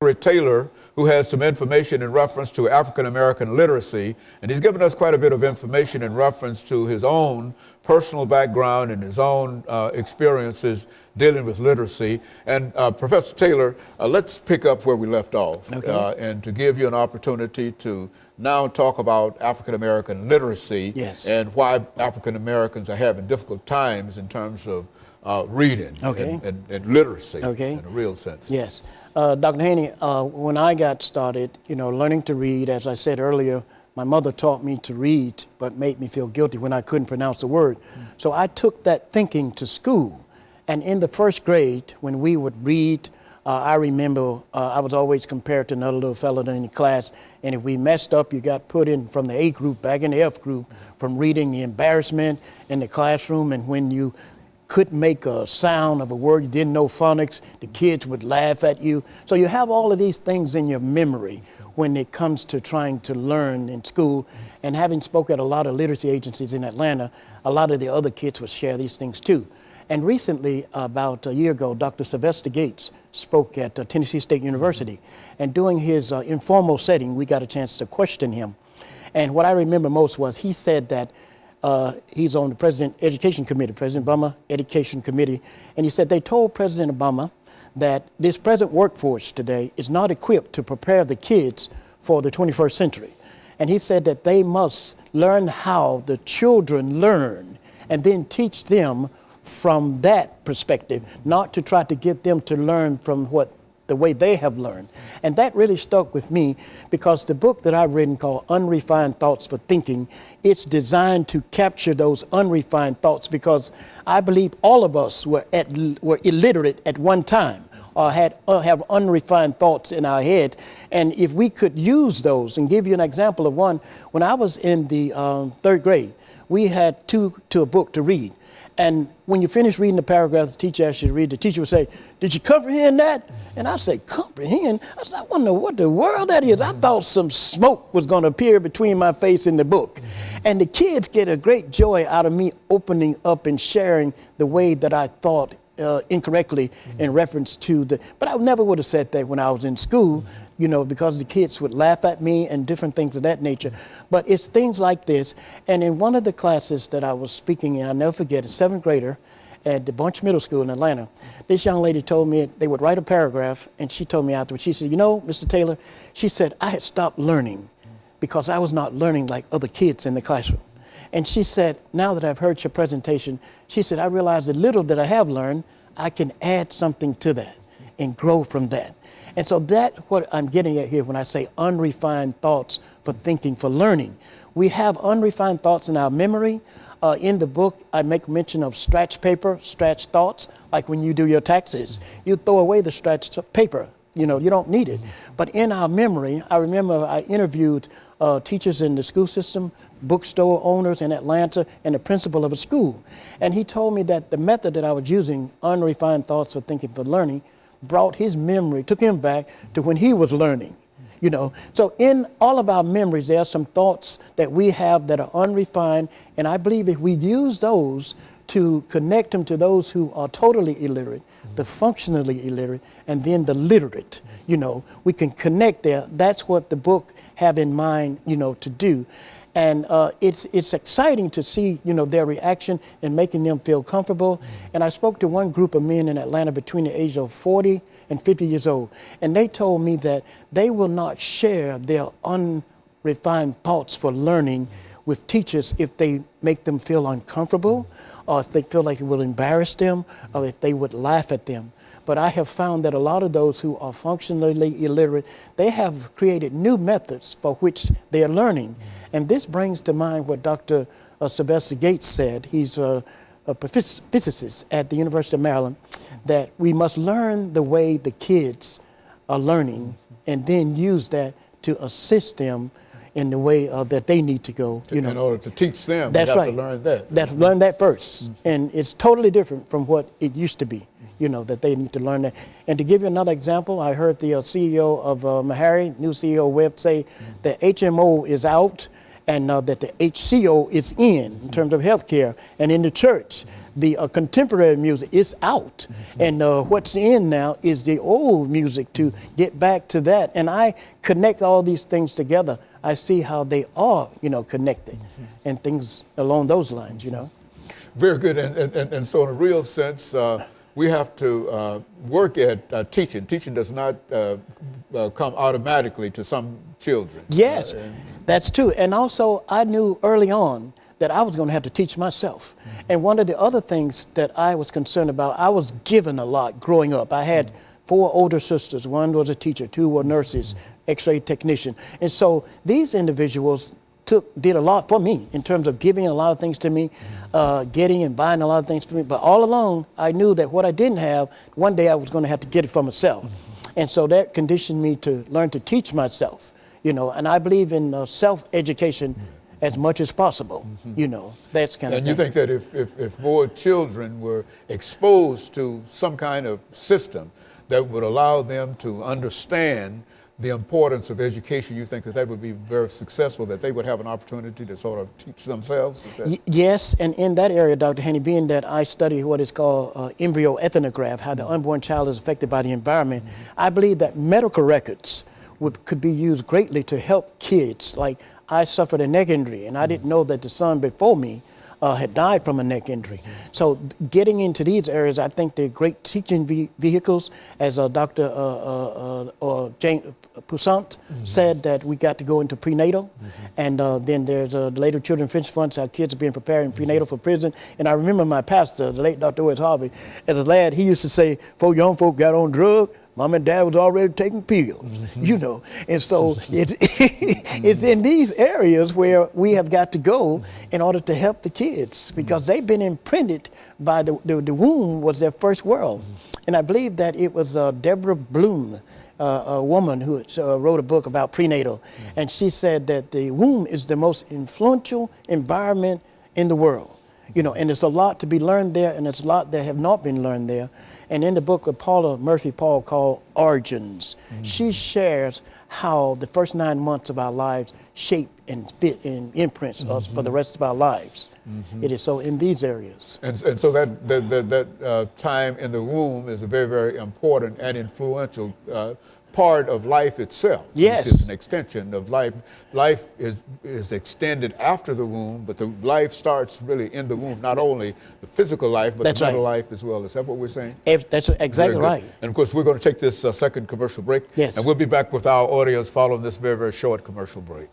Taylor, who has some information in reference to African American literacy, and he's given us quite a bit of information in reference to his own personal background and his own experiences dealing with literacy. And Professor Taylor, let's pick up where we left off, and to give you an opportunity to now talk about African American literacy and why African Americans are having difficult times in terms of reading and literacy in a real sense. Yes. Dr. Haney, when I got started, learning to read, as I said earlier, my mother taught me to read, but made me feel guilty when I couldn't pronounce the word. So I took that thinking to school. And in the first grade, when we would read, I remember I was always compared to another little fellow in the class. And if we messed up, you got put in from the A group back in the F group from reading the embarrassment in the classroom. And when you couldn't make a sound of a word, you didn't know phonics, the kids would laugh at you. So you have all of these things in your memory when it comes to trying to learn in school. And having spoken at a lot of literacy agencies in Atlanta, a lot of the other kids would share these things too. And recently, about a year ago, Dr. Sylvester Gates spoke at Tennessee State University. And during his informal setting, we got a chance to question him. And what I remember most was he said that he's on the President Education Committee, President Obama Education Committee, and he said they told President Obama that this present workforce today is not equipped to prepare the kids for the 21st century. And he said that they must learn how the children learn and then teach them from that perspective, not to try to get them to learn from the way they have learned. And that really stuck with me because the book that I've written called Unrefined Thoughts for Thinking, it's designed to capture those unrefined thoughts because I believe all of us were illiterate at one time or have unrefined thoughts in our head. And if we could use those, and give you an example of one, when I was in the third grade, we had to a book to read. And when you finish reading the paragraph the teacher asked you to read, the teacher would say, "Did you comprehend that?" And I say, "Comprehend?" I said, "I wonder what the world that is." I thought some smoke was going to appear between my face and the book. And the kids get a great joy out of me opening up and sharing the way that I thought incorrectly in reference to but I never would have said that when I was in school, because the kids would laugh at me and different things of that nature. But it's things like this. And in one of the classes that I was speaking in, I'll never forget, a seventh grader at the Bunch Middle School in Atlanta, this young lady told me they would write a paragraph, and she told me afterwards, she said, Mr. Taylor, she said, I had stopped learning because I was not learning like other kids in the classroom. And she said, now that I've heard your presentation, she said, I realize the little that I have learned, I can add something to that and grow from that. And so that's what I'm getting at here when I say unrefined thoughts for thinking, for learning. We have unrefined thoughts in our memory. In the book, I make mention of scratch paper, scratch thoughts, like when you do your taxes. You throw away the scratch paper. You don't need it. But in our memory, I remember I interviewed teachers in the school system, bookstore owners in Atlanta, and the principal of a school. And he told me that the method that I was using, unrefined thoughts for thinking, for learning, brought his memory, took him back to when he was learning, So in all of our memories, there are some thoughts that we have that are unrefined. And I believe if we use those to connect them to those who are totally illiterate, the functionally illiterate, and then the literate, we can connect there. That's what the book have in mind, to do. And it's exciting to see, their reaction and making them feel comfortable. And I spoke to one group of men in Atlanta between the age of 40 and 50 years old. And they told me that they will not share their unrefined thoughts for learning with teachers if they make them feel uncomfortable, or if they feel like it will embarrass them, or if they would laugh at them. But I have found that a lot of those who are functionally illiterate, they have created new methods for which they are learning. And this brings to mind what Dr. Sylvester Gates said. He's a physicist at the University of Maryland, that we must learn the way the kids are learning and then use that to assist them in the way that they need to go. In order to teach them, that's you have right. to learn that. That's learn that first. And it's totally different from what it used to be, that they need to learn that. And to give you another example, I heard the CEO of Mahari, new CEO of Web, say that HMO is out and that the HCO is in terms of healthcare. And in the church, the contemporary music is out, and what's in now is the old music, to get back to that. And I connect all these things together. I see how they are, connected, and things along those lines, Very good. And so in a real sense, we have to work at teaching. Teaching does not come automatically to some children. Yes, that's true. And also, I knew early on that I was going to have to teach myself. And one of the other things that I was concerned about, I was given a lot growing up. I had 4 older sisters. One was a teacher, 2 were nurses, x-ray technician. And so these individuals did a lot for me in terms of giving a lot of things to me, getting and buying a lot of things for me. But all along, I knew that what I didn't have, one day I was going to have to get it for myself. And so that conditioned me to learn to teach myself, and I believe in self-education as much as possible, that's kind of And thing. you think that if more children were exposed to some kind of system that would allow them to understand the importance of education, you think that would be very successful, that they would have an opportunity to sort of teach themselves? Yes, and in that area, Dr. Haney, being that I study what is called embryo ethnograph, how the unborn child is affected by the environment, I believe that medical records could be used greatly to help kids. Like, I suffered a neck injury, and I didn't know that the son before me had died from a neck injury. So getting into these areas, I think they're great teaching vehicles. As Dr. Jane Poussant said, that we got to go into prenatal. And then there's later children finch funds. Our kids are being prepared in prenatal for prison. And I remember my pastor, the late Dr. Wes Harvey, as a lad, he used to say, "Before young folk got on drugs, Mom and Dad was already taking pills," And so it's in these areas where we have got to go in order to help the kids, because they've been imprinted by the womb was their first world. And I believe that it was Deborah Bloom, a woman who wrote a book about prenatal, and she said that the womb is the most influential environment in the world. And there's a lot to be learned there, and there's a lot that have not been learned there. And in the book of Paula Murphy Paul called Origins, she shares how the first 9 months of our lives shape and fit and imprints us for the rest of our lives. It is so in these areas. And so that time in the womb is a very, very important and influential part of life itself. Yes. It's an extension of life. Life is extended after the womb, but the life starts really in the womb, not only the physical life, but That's the mental right. life as well. Is that what we're saying? That's exactly right. And of course, we're going to take this second commercial break. Yes. And we'll be back with our audience following this very, very short commercial break.